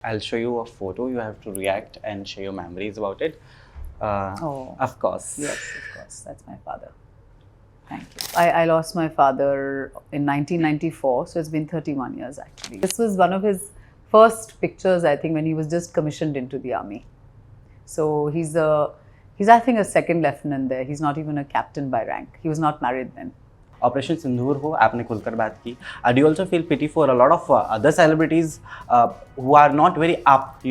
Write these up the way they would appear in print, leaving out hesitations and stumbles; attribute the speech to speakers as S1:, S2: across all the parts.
S1: I'll show you a photo. You have to react and share your memories about it. Of course.
S2: Yes, of course. That's my father. Thank you. I lost my father in 1994, so it's been 31 years actually. This was one of his first pictures, I think, when he was just commissioned into the army. So he's I think a second lieutenant there. He's not even a captain by rank. He was not married then.
S1: Operation Sindoor हो, आपने खुलकर बात की. Do you also feel pity for a lot of other celebrities who are not very up,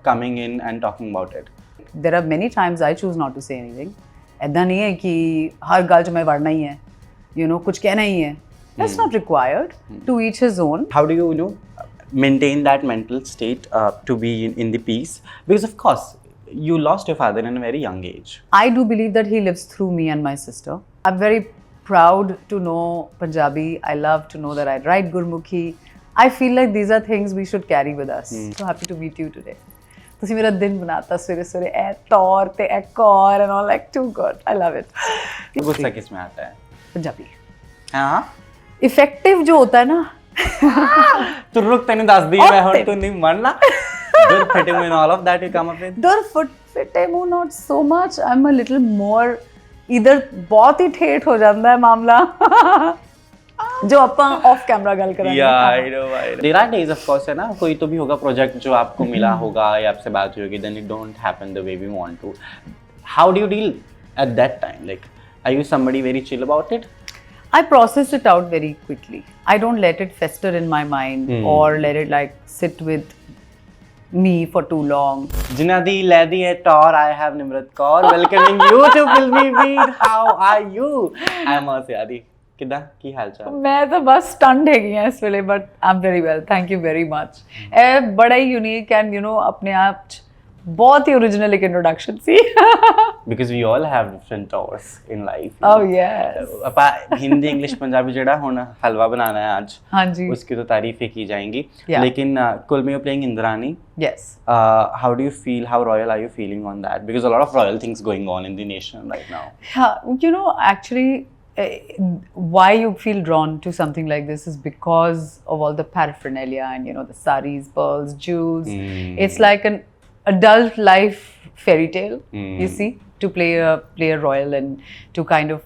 S1: coming in and talking about it?
S2: There are many times I choose not to say anything. ऐसा नहीं है कि हर गाल च मैं वड़ना ही है, कुछ कहना ही है. That's not required. To each his own.
S1: How do you, maintain that mental state to be in the peace? Because of course, you lost your father in a very young age.
S2: I do believe that he lives through me and my sister. I'm very proud to know Punjabi. I love to know that I write Gurmukhi. I feel like these are things we should carry with us. So happy to meet you today. ਤੁਸੀਂ ਮੇਰਾ ਦਿਨ ਬਣਾਤਾ ਸਵੇਰੇ ਸਵੇਰੇ ਇਹ ਤੌਰ ਤੇ ਇਹ Kaur and all, like too good. I love it.
S1: गुस्सा किस में आता है?
S2: पंजाबी.
S1: हाँ.
S2: Effective जो होता है ना.
S1: तू रुक तैਨੂੰ ਦੱਸ ਦੀ ਮੈਂ ਹੁਣ ਤੂੰ ਨਹੀਂ ਮੰਨਣਾ. Dur fite mu and all of that you come up with.
S2: Dur fite mu not so much. I'm a little more इधर बहुत ही ठेठ हो जाता है मामला. जो अपन ऑफ कैमरा गल करेंगे.
S1: I know. There are days of course है ना, कोई तो भी होगा प्रोजेक्ट जो आपको मिला होगा या आपसे बात हुई होगी, then it don't happen the way we want to. How do you deal at that time? Like, are you somebody very chill about it?
S2: I process it out very quickly. I don't let it fester in my mind or let it like sit with me for too long.
S1: Jinadi Ladi at Tor, I have Nimrat Kaur welcoming you to Filmy Beat. How are you? I am Asyadi. किदा की हाल चाल?
S2: मैं तो बस stunted है गया इस वेले, but I am very well, thank you very much. ए बड़ा ही यूनिक एंड अपने आप बहुत ही ओरिजिनल एक इंट्रोडक्शन सी.
S1: Because we all have different tours in life.
S2: Oh yes.
S1: अपा हिंदी इंग्लिश पंजाबी जेड़ा होना हलवा बनाना है आज.
S2: हाँ जी.
S1: उसकी तो तारीफें की जाएंगी.
S2: Yeah.
S1: लेकिन कुल में you're playing Indrani.
S2: Yes.
S1: How do you feel? How royal are you feeling on that? Because a lot of royal things going on in the nation right now.
S2: Yeah, actually. Why you feel drawn to something like this is because of all the paraphernalia and the saris, pearls, jewels. It's like an adult life fairy tale. You see, to play a royal and to kind of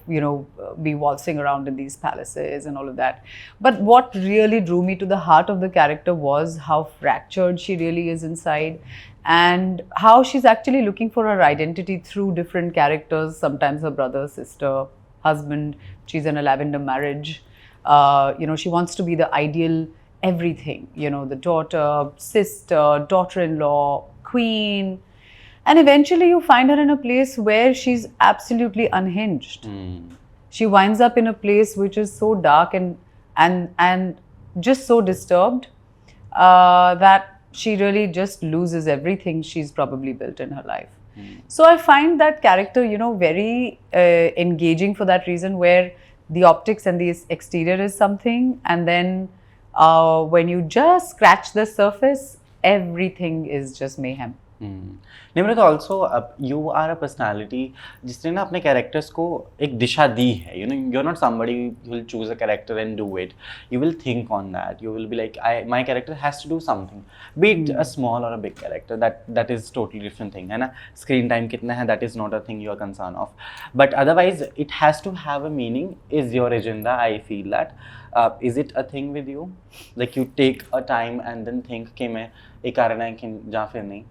S2: be waltzing around in these palaces and all of that. But what really drew me to the heart of the character was how fractured she really is inside, and how she's actually looking for her identity through different characters. Sometimes her brother, sister, husband. She's in a lavender marriage. She wants to be the ideal everything. The daughter, sister, daughter-in-law, queen. And eventually you find her in a place where she's absolutely unhinged. She winds up in a place which is so dark and just so disturbed that she really just loses everything she's probably built in her life. So I find that character, very engaging for that reason, where the optics and the exterior is something, and then when you just scratch the surface, everything is just mayhem.
S1: Nimrat also you are a personality जिसने ना अपने characters को एक दिशा दी है. You're not somebody who will choose a character and do it. You will think on that. You will be like, my character has to do something, be it a small or a big character. That is totally different thing, है ना. Screen time कितना है, that is not a thing you are concerned of. But otherwise, it has to have a meaning. Is your agenda? I feel that. Is it a thing with you? Like you take a time and then think कि मैं एक कारण है कि ਜਾਂ ਫਿਰ नहीं.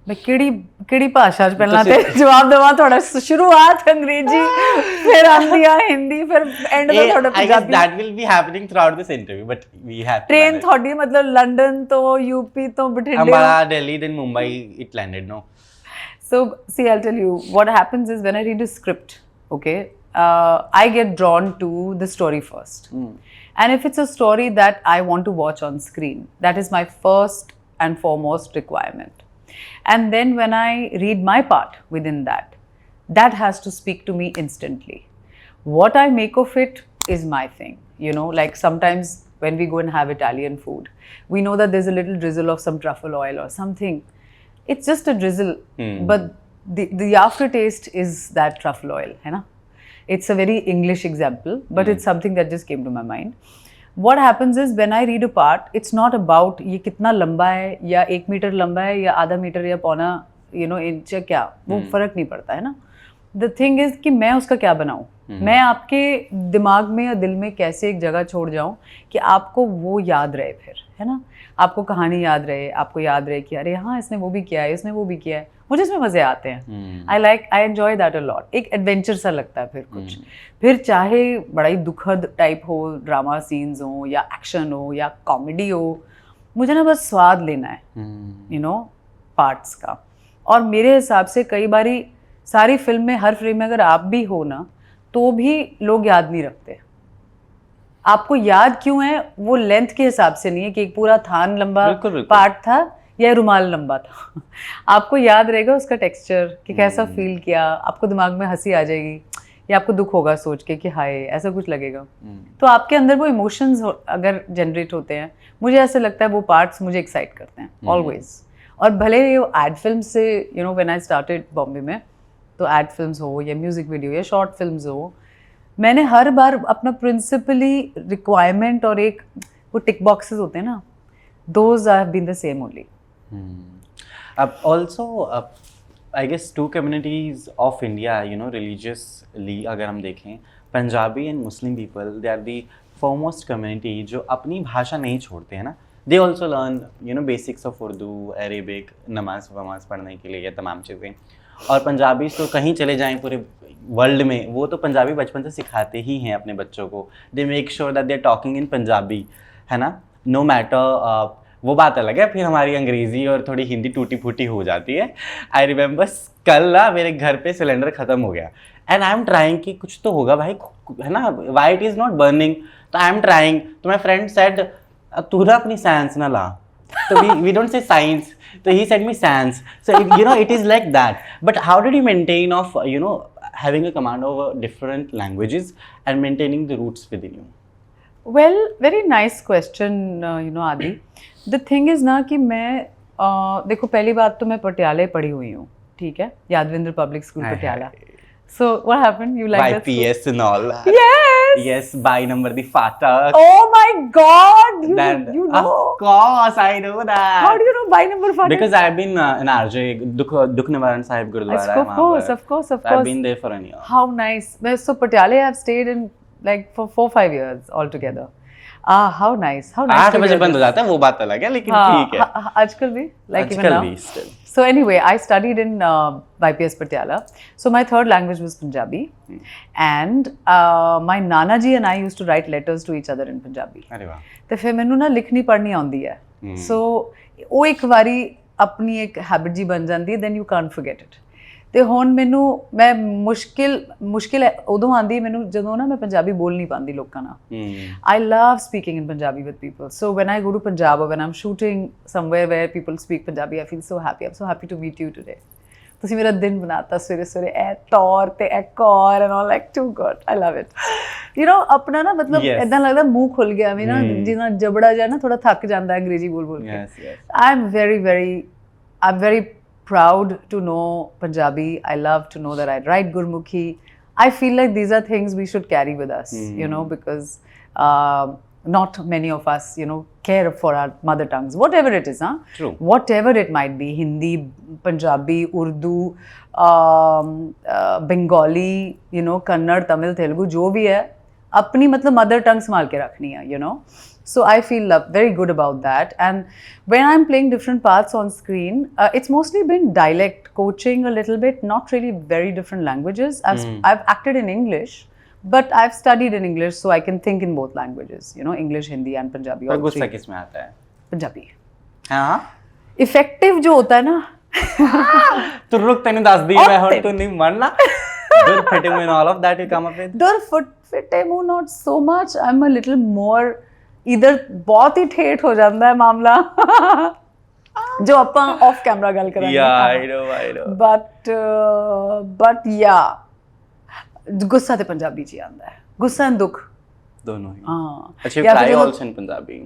S2: मैं किड़ी भाषा च पहला ते जवाब देवा थोड़ा शुरुआत अंग्रेजी फिर आंदी आ हिंदी फिर एंड में थोड़ा Punjabi.
S1: I guess that will be happening throughout this interview, but we have
S2: train थोड़ी मतलब लंदन तो यूपी तो बठिंडे
S1: Ambala, Delhi, then Mumbai it landed, no?
S2: So see, I'll tell you what happens is when I read a script, okay, I get drawn to the story first. And if it's a story that I want to watch on screen, that is my first and foremost requirement. And then when I read my part within that, that has to speak to me instantly. What I make of it is my thing. Like sometimes when we go and have Italian food, we know that there's a little drizzle of some truffle oil or something. It's just a drizzle, but the aftertaste is that truffle oil, है ना? It's a very English example, but it's something that just came to my mind. what happens is when I read a part, it's not about ये कितना लंबा है या 1 metre लंबा है या आधा मीटर या पौना इंच या क्या, वो फर्क नहीं पड़ता है ना. The thing is कि मैं उसका क्या बनाऊँ, मैं आपके दिमाग में या दिल में कैसे एक जगह छोड़ जाऊँ कि आपको वो याद रहे फिर, है ना, आपको कहानी याद रहे, आपको याद रहे कि अरे हाँ इसने वो भी किया है, इसने वो भी किया है. मुझे इसमें मज़े आते हैं. I enjoy that a lot. एक एडवेंचर सा लगता है फिर कुछ. फिर चाहे बड़ा ही दुखद टाइप हो, ड्रामा सीन्स हो या एक्शन हो या कॉमेडी हो, मुझे ना बस स्वाद लेना है पार्ट्स का. और मेरे हिसाब से कई बारी सारी फिल्म में, हर फ्रेम में अगर आप भी हो ना, तो भी लोग याद नहीं रखते. आपको याद क्यों है वो लेंथ के हिसाब से नहीं है कि एक पूरा थान लंबा पार्ट था या रुमाल लंबा था. आपको याद रहेगा उसका टेक्सचर कि कैसा फील किया, आपको दिमाग में हंसी आ जाएगी या आपको दुख होगा सोच के कि हाय ऐसा कुछ लगेगा. तो आपके अंदर वो इमोशंस अगर जनरेट होते हैं, मुझे ऐसा लगता है वो पार्ट्स मुझे एक्साइट करते हैं ऑलवेज. और भले ये एड फिल्म से व्हेन आई स्टार्टेड बॉम्बे में, तो एड फिल्म्स हो या म्यूजिक वीडियो या शॉर्ट फिल्म्स हो, मैंने हर बार अपना प्रिंसिपली रिक्वायरमेंट और एक वो टिक बॉक्सेस होते हैं ना, those have been the same only.
S1: अब also I guess two communities of India religiously अगर हम देखें, Punjabi and Muslim people, they are the foremost community जो अपनी भाषा नहीं छोड़ते हैं ना. They also learn basics of Urdu, Arabic, नमाज वमाज पढ़ने के लिए, ये तमाम चीज़ें. और पंजाबी तो कहीं चले जाएं पूरे वर्ल्ड में, वो तो पंजाबी बचपन से सिखाते ही हैं अपने बच्चों को. They make sure that they are talking in Punjabi, है ना, नो मैटर. वो बात अलग है, फिर हमारी अंग्रेज़ी और थोड़ी हिंदी टूटी फूटी हो जाती है. आई रिमेंबर कल ना मेरे घर पे सिलेंडर ख़त्म हो गया एंड आई एम ट्राइंग कि कुछ तो होगा भाई, है ना, why it is not burning. तो आई एम ट्राइंग, तो माई फ्रेंड सेड तू ना अपनी साइंस ना ला. So we don't say science. So he said me science. So it is like that. But how did you maintain of having a command over different languages and maintaining the roots within you?
S2: Well, very nice question, Adi. The thing is ना कि मैं देखो, पहली बात तो मैं पटियाला पढ़ी हुई हूँ, ठीक है, Yadavindra public school Patiala. So what happened? You like that?
S1: YPS and all that. Yes, by number the Fatak.
S2: Oh my God! You know?
S1: Of course, I know that.
S2: How do you know by number Fatak?
S1: Because I've been in RJ, Dukh Nivaran Sahib Gurdwara.
S2: Of course.
S1: I've been there for a year.
S2: How nice. So Patiala, I've stayed in like for 4-5 years altogether. How nice.
S1: 8 बजे बंद हो जाता है, वो बात अलग है, लेकिन ठीक है.
S2: आजकल भी, like even now.
S1: आजकल भी still.
S2: So anyway, I studied in YPS Patiala. So my third language was Punjabi, and my Nana ji and I used to write letters to each other in Punjabi.
S1: अरे वाह.
S2: तो फिर मैंने ना लिखनी पढ़नी आती है. So वो एक बारी अपनी एक हैबिट जी बन जाती है, then you can't forget it. तो ਹੁਣ ਮੈਨੂੰ ਮੈਂ ਮੁਸ਼ਕਿਲ ਉਦੋਂ ਆਂਦੀ ਮੈਨੂੰ ਜਦੋਂ ਨਾ ਮੈਂ ਪੰਜਾਬੀ ਬੋਲ ਨਹੀਂ ਪਾਉਂਦੀ ਲੋਕਾਂ ਨਾਲ. I love speaking in Punjabi with people. So when I go to Punjab or when I'm shooting somewhere where people speak Punjabi, I feel so happy. I'm so happy to meet you today. ਤੁਸੀਂ ਮੇਰਾ ਦਿਨ ਬਣਾਤਾ ਸਵੇਰੇ ਇਹ ਤੌਰ ਤੇ ਇਹ Kaur and all, like too good. I love it. ਆਪਣਾ ਨਾ ਮਤਲਬ ਇਦਾਂ ਲੱਗਦਾ ਮੂੰਹ ਖੁੱਲ ਗਿਆ ਵੀ ਨਾ, ਜਿਵੇਂ ਜਬੜਾ ਜਿਹਾ ਨਾ ਥੋੜਾ ਥੱਕ ਜਾਂਦਾ ਅੰਗਰੇਜ਼ੀ ਬੋਲ ਕੇ. I'm very proud to know Punjabi. I love to know that I write Gurmukhi. I feel like these are things we should carry with us, because not many of us, care for our mother tongues, whatever it is,
S1: True.
S2: Whatever it might be, Hindi, Punjabi, Urdu, Bengali, Kannada, Tamil, Telugu, जो भी है, अपनी मतलब mother tongue संभाल के रखनी है, So I feel very good about that. And when I'm playing different parts on screen, it's mostly been dialect coaching a little bit, not really very different languages. I've acted in English, but I've studied in English, so I can think in both languages, English, Hindi and Punjabi.
S1: पर गुस्सा किसमें आता है?
S2: Punjabi.
S1: हाँ?
S2: Effective जो होता है ना.
S1: तो रुक, तैने दस दी मैं हूँ, तू नहीं मरना. Dur fete mu and all of that you come up with? Dur
S2: fete mu not so much. I'm a little more. इधर बहुत ही ठेठ हो जाता है मामला जो ਆਪਾਂ ऑफ कैमरा ਗੱਲ ਕਰਾਂਗੇ.
S1: I know.
S2: But ਗੁੱਸਾ ਤੇ ਪੰਜਾਬੀ ਚ ਆਉਂਦਾ ਹੈ, ਗੁੱਸਾ and ਦੁੱਖ
S1: ਦੋਨੋਂ ਹੀ.
S2: ਹਾਂ.
S1: ਅੱਛਾ, fly also in Punjabi.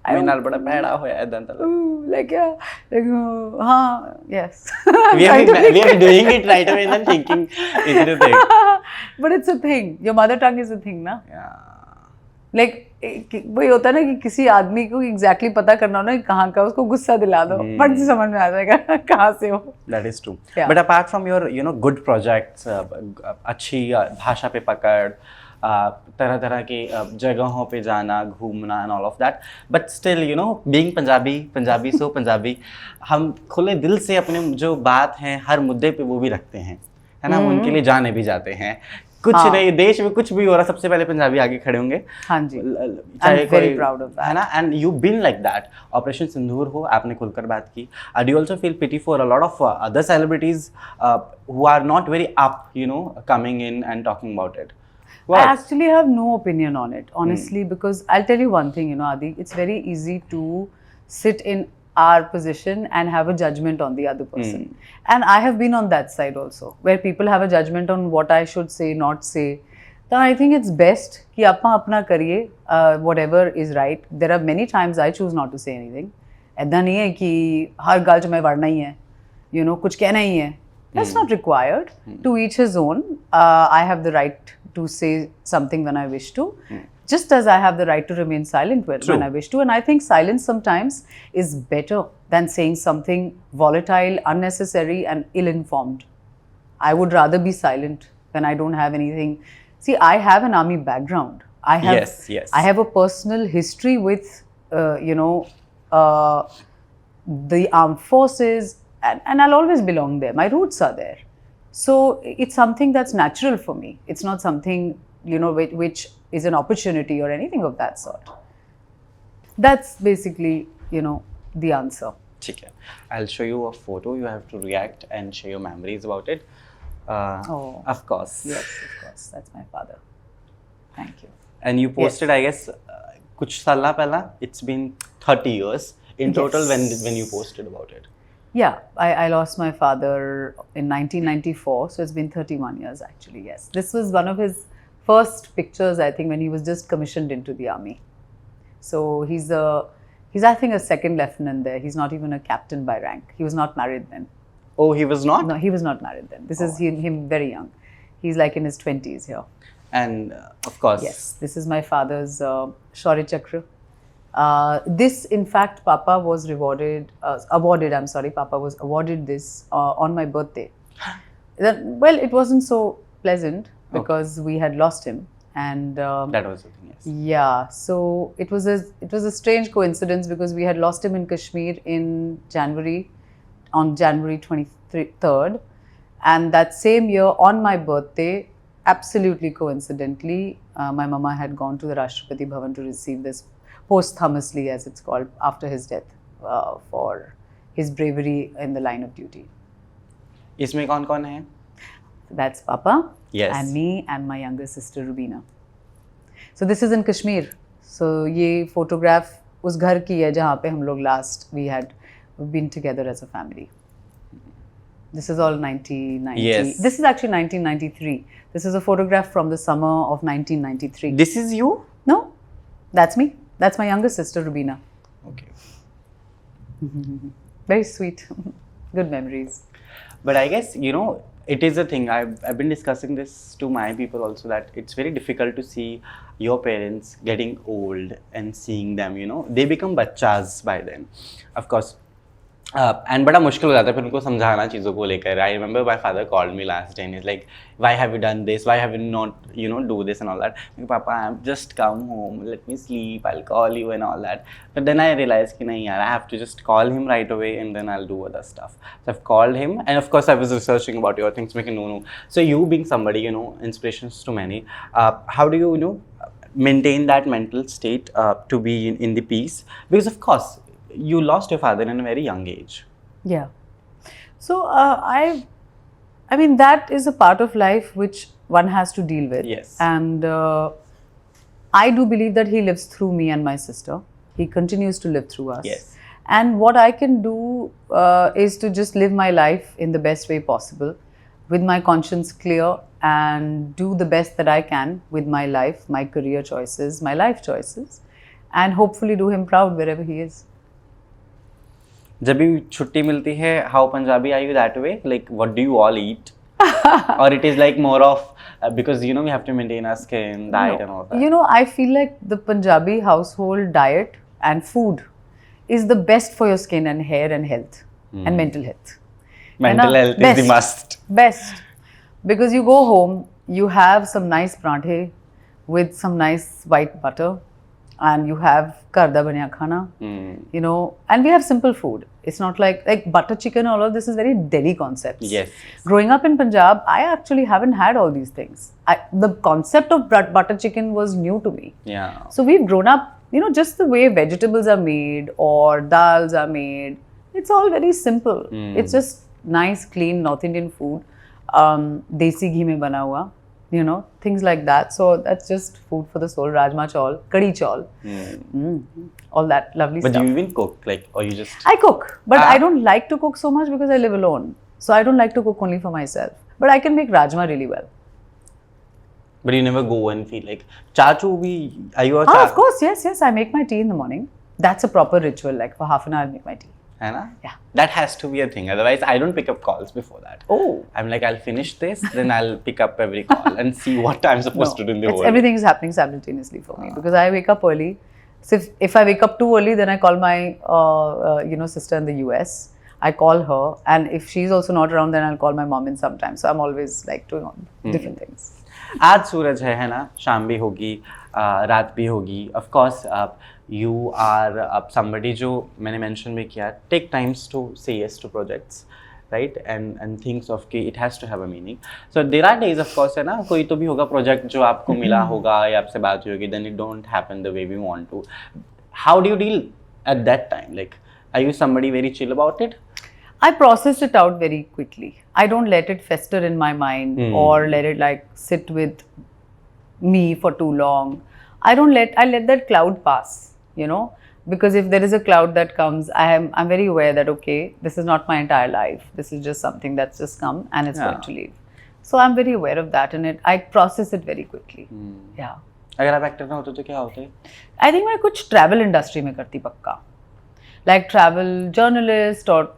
S1: ਮੇਰੇ ਨਾਲ ਬੜਾ ਭੈੜਾ ਹੋਇਆ ਇਦਾਂ ਤਾਂ.
S2: like ਹਾਂ, yes.
S1: we are doing it right away and then thinking is it a thing?
S2: But it's a thing. Your mother tongue is a thing, na?
S1: Yeah.
S2: Like वही होता है ना कि किसी आदमी को एग्जैक्टली पता करना हो ना कि कहाँ का, उसको गुस्सा दिला दो, फट से समझ में आ जाएगा कहाँ से हो.
S1: That is true.
S2: Yeah.
S1: But apart from your, good projects, अच्छी भाषा पे पकड़, तरह तरह की जगहों पे जाना, घूमना and all of that, but still, being Punjabi so Punjabi, हम खुले दिल से अपने जो बात है हर मुद्दे पे वो भी रखते हैं, है ना, उनके लिए जाने भी जाते हैं. कुछ नहीं, देश में कुछ भी हो रहा, सबसे पहले पंजाबी आगे खड़े होंगे.
S2: हाँ जी.
S1: चाहे
S2: very proud of that.
S1: है ना, and you been like that. Operation Sindoor हो, आपने खुलकर बात की. Do you also feel pity for a lot of other celebrities who are not very up, coming in and talking about it?
S2: I actually have no opinion on it, honestly, because I'll tell you one thing, Adi, it's very easy to sit in our position and have a judgment on the other person. And I have been on that side also, where people have a judgment on what I should say, not say. So I think it's best कि अपना अपना करिए, whatever is right. There are many times I choose not to say anything. ऐसा नहीं है कि हर गल च मैं वड़ना ही है, कुछ कहना ही है. That's not required. To each his own. I have the right to say something when I wish to. Just as I have the right to remain silent when I wish to. And I think silence sometimes is better than saying something volatile, unnecessary, and ill-informed. I would rather be silent when I don't have anything. See, I have an army background. I have a personal history with, the armed forces, and I'll always belong there. My roots are there. So it's something that's natural for me. It's not something, which is an opportunity or anything of that sort. That's basically, the answer.
S1: ठीक है. I'll show you a photo. You have to react and share your memories about it. Of course.
S2: Yes, of course. That's my father. Thank you.
S1: And you posted, I guess, कुछ साल पहला. It's been 30 years in total when you posted about it.
S2: Yeah, I lost my father in 1994, so it's been 31 years actually, yes. This was one of his first pictures, I think, when he was just commissioned into the army. So he's I think a second lieutenant there. He's not even a captain by rank. He was not married then.
S1: Oh, he was not?
S2: No, he was not married then. This is him very young. He's like in his 20s here.
S1: And of course.
S2: Yes, this is my father's Shaurya Chakra. This, in fact, Papa was Papa was awarded this on my birthday. Well, it wasn't so pleasant because we had lost him, and
S1: that was the thing. Yes.
S2: Yeah, so it was a strange coincidence because we had lost him in Kashmir on January 23rd, and that same year on my birthday, absolutely coincidentally, my mama had gone to the Rashtrapati Bhavan to receive this posthumously, as it's called, after his death, for his bravery in the line of duty.
S1: इसमें कौन-कौन है?
S2: That's Papa,
S1: yes,
S2: and me, and my younger sister Rubina. So this is in Kashmir. So ये photograph उस घर की है जहाँ पे हम लोग last we had been together as a family. This is all 1990.
S1: Yes.
S2: This is actually 1993. This is a photograph from the summer of 1993.
S1: This is you?
S2: No, that's me. That's my younger sister Rubina.
S1: Okay.
S2: Very sweet. Good memories.
S1: But I guess, it is a thing. I've been discussing this to my people also, that it's very difficult to see your parents getting old and seeing them, they become bachas by then. Of course. And बड़ा मुश्किल हो जाता है फिर उनको समझाना चीज़ों को लेकर. I remember my father called me last day and he's like, why have you done this? Why have you not, do this and all that? Like, Papa, I've just come home. Let me sleep. I'll call you and all that. But then I realized कि नहीं यार, I have to just call him right away and then I'll do other stuff. So I've called him, and of course I was researching about your things, making no. So you being somebody, inspirations to many, how do you, maintain that mental state to be in the peace? Because of course, you lost your father in a very young age.
S2: Yeah. So I mean, that is a part of life which one has to deal with.
S1: Yes.
S2: And I do believe that he lives through me and my sister. He continues to live through us.
S1: Yes.
S2: And what I can do is to just live my life in the best way possible, with my conscience clear, and do the best that I can with my life, my career choices, my life choices, and hopefully do him proud wherever he is.
S1: जब भी छुट्टी मिलती है, how Punjabi are you that way? Like, what do you all eat? Or it is like more of because you know we have to maintain our skin, diet, and all that.
S2: You know, I feel like the Punjabi household diet and food is the best for your skin and hair and health and mental health.
S1: Mental health is the must.
S2: Best. Because you go home, you have some nice pranthe with some nice white butter, and you have ghar da baniya khana, you know, and we have simple food. It's not like butter chicken, all of this is very Delhi concepts.
S1: Yes.
S2: Growing up in Punjab, I actually haven't had all these things. The concept of butter chicken was new to me.
S1: Yeah.
S2: So we've grown up, you know, just the way vegetables are made or dals are made. It's all very simple. It's just nice, clean North Indian food. Desi ghee mein bana hua, you know, things like that. So that's just food for the soul. Rajma chawl, kadi chawl, all that lovely
S1: But
S2: stuff.
S1: do you even cook, like, or you just?
S2: I cook, but I don't like to cook so much because I live alone. So I don't like to cook only for myself. But I can make rajma really well.
S1: But you never go and feel like chachu bhi. Are you a
S2: Ah, of course, yes. I make my tea in the morning. That's a proper ritual. Like for half an hour, I make my tea.
S1: है ना?
S2: Yeah.
S1: That has to be a thing. Otherwise, I don't pick up calls before that.
S2: Oh.
S1: I'm like, I'll finish this, then I'll pick up every call and see what I'm supposed to do in the whole day.
S2: Everything is happening simultaneously for me because I wake up early. So if I wake up too early, then I call my sister in the US. I call her, and if she's also not around, then I'll call my mom in sometimes. So I'm always like doing different things.
S1: आज सूरज है ना, शाम भी होगी, रात भी होगी. Of course, you are somebody जो मैंने mention भी किया, take times to say yes to projects, right? And thinks of कि it has to have a meaning. So there are days, of course, है ना, कोई तो भी होगा project जो आपको मिला होगा या आपसे बात हुई होगी, then it don't happen the way we want to. How do you deal at that time? Like, are you somebody very chill about it?
S2: I process it out very quickly. I don't let it fester in my mind or let it like sit with me for too long. I let that cloud pass, you know, because if there is a cloud that comes, I'm very aware that okay, this is not my entire life. This is just something that's just come and it's going to leave. So I'm very aware of that and I process it very quickly. Yeah.
S1: अगर आप actor ना होते तो क्या होते?
S2: I think मैं कुछ travel industry में करती पक्का. Like travel journalist or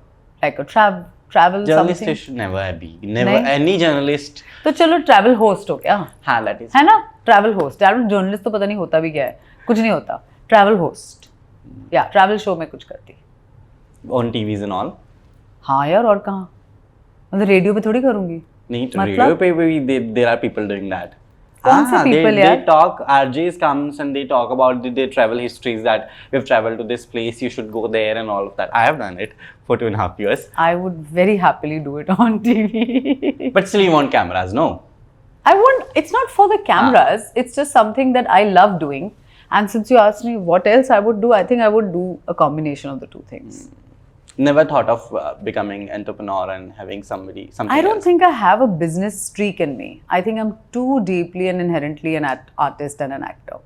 S2: like a travel
S1: Journalist
S2: something.
S1: should never be. Never any journalist.
S2: तो चलो travel host हो क्या?
S1: हाँ, that is.
S2: है ना? Travel host. Travel journalist तो पता नहीं होता भी क्या है. कुछ नहीं होता. Travel host. Yeah, travel show में कुछ करती.
S1: On TVs and all.
S2: हाँ यार और कहाँ? मतलब रेडियो पे थोड़ी करूँगी.
S1: नहीं,
S2: मतलब?
S1: radio पे भी there are people doing that.
S2: कौन से people यार?
S1: They talk, RJs comes and they talk about their travel histories that we've traveled to this place, you should go there and all of that. I have done it for 2.5 years.
S2: I would very happily do it on TV.
S1: But still you want cameras, no?
S2: It's not for the cameras, it's just something that I love doing. And since you asked me what else I would do, I think I would do a combination of the two things.
S1: Never thought of becoming entrepreneur and having something
S2: I don't
S1: else.
S2: think I have a business streak in me. I think I'm too deeply and inherently an artist and an actor.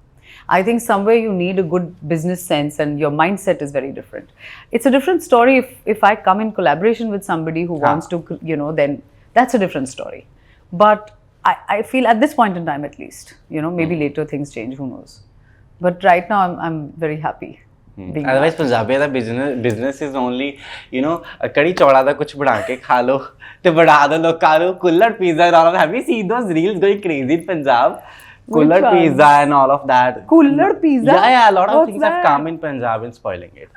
S2: I think somewhere you need a good business sense and your mindset is very different. It's a different story if I come in collaboration with somebody who wants to, you know, then that's a different story. But I feel at this point in time at least, you know, maybe later things change, who knows. But right now I'm very happy.
S1: Otherwise Punjabi the business is only, you know, ਕੜੀ ਚੌੜਾ ਦਾ ਕੁਝ ਬਣਾ ਕੇ ਖਾ ਲੋ ਤੇ ਬਣਾ ਦੋ ਲੋਕਾਂ ਨੂੰ ਕੁੱਲੜ pizza and all of that. Have you seen those reels going crazy in Punjab? Kullad pizza and all of that.
S2: Kullad pizza?
S1: Yeah, a lot of
S2: What's
S1: things have
S2: that?
S1: come in Punjab and spoiling it.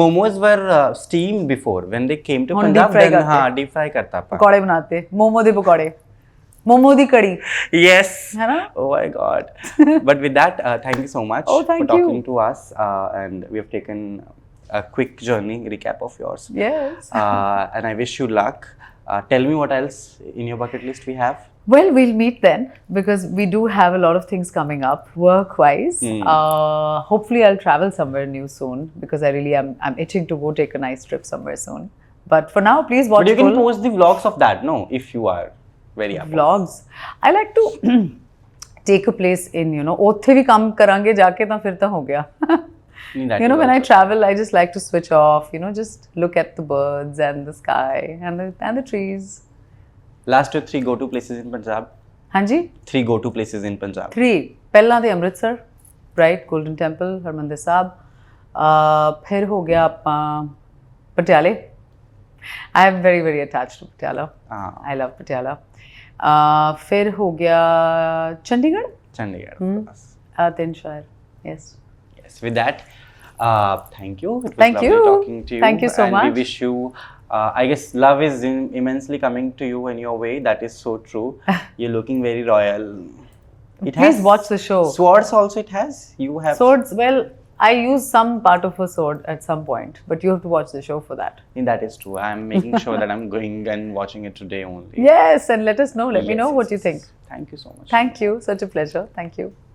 S1: Momos were steamed before when they came to
S2: ਹੁਣ
S1: Punjab.
S2: deep fry
S1: Then
S2: करते.
S1: deep fry करता पा.
S2: पकौड़े बनाते, मोमो दे पकौड़े, मोमो दी कड़ी.
S1: Yes.
S2: है ना?
S1: Oh my God. But with that, thank you so much
S2: Oh,
S1: for
S2: thank
S1: talking
S2: you.
S1: to us. And we have taken a quick journey recap of yours.
S2: Yes.
S1: And I wish you luck. Tell me what else in your bucket list we have.
S2: Well, we'll meet then because we do have a lot of things coming up work-wise. Hopefully, I'll travel somewhere new soon because I really am. I'm itching to go take a nice trip somewhere soon. But for now, please watch.
S1: But you can
S2: full
S1: post the vlogs of that, no? If you are very up.
S2: vlogs. I like to take a place in, you know, ਉੱਥੇ ਵੀ ਕੰਮ ਕਰਾਂਗੇ ਜਾਕੇ ਤਾਂ ਫਿਰ ਤਾਂ ਹੋ ਗਿਆ. You know, when I travel, I just like to switch off, you know, just look at the birds and the sky and the trees.
S1: Last 3 go-to places in Punjab.
S2: ਹਾਂਜੀ
S1: 3 go-to places in Punjab.
S2: 3 ਪਹਿਲਾਂ ਤੇ Amritsar, right, Golden Temple, Harmandar ਸਾਹਿਬ. ਫਿਰ ਹੋ ਗਿਆ ਆਪਾਂ ਪਟਿਆਲੇ. I am very, very attached to Patiala. I love Patiala. फिर हो गया Chandigarh,
S1: Chandigarh.
S2: Hmm.
S1: Of course.
S2: 3 शहर. Yes.
S1: Yes, with that, thank you. It was
S2: Thank
S1: lovely
S2: you.
S1: talking to you.
S2: Thank you so
S1: and
S2: much.
S1: we wish you, I guess love is immensely coming to you in your way. That is so true. You're looking very royal. It
S2: Please watch the show.
S1: Swords also it has. You have
S2: Swords, well, I use some part of a sword at some point, but you have to watch the show for that.
S1: That is true. I'm making sure that I'm going and watching it today only.
S2: Yes, and let us know. Let me
S1: Yes,
S2: know
S1: yes,
S2: what you
S1: yes.
S2: think.
S1: Thank you so much.
S2: Thank you. Such a pleasure. Thank you.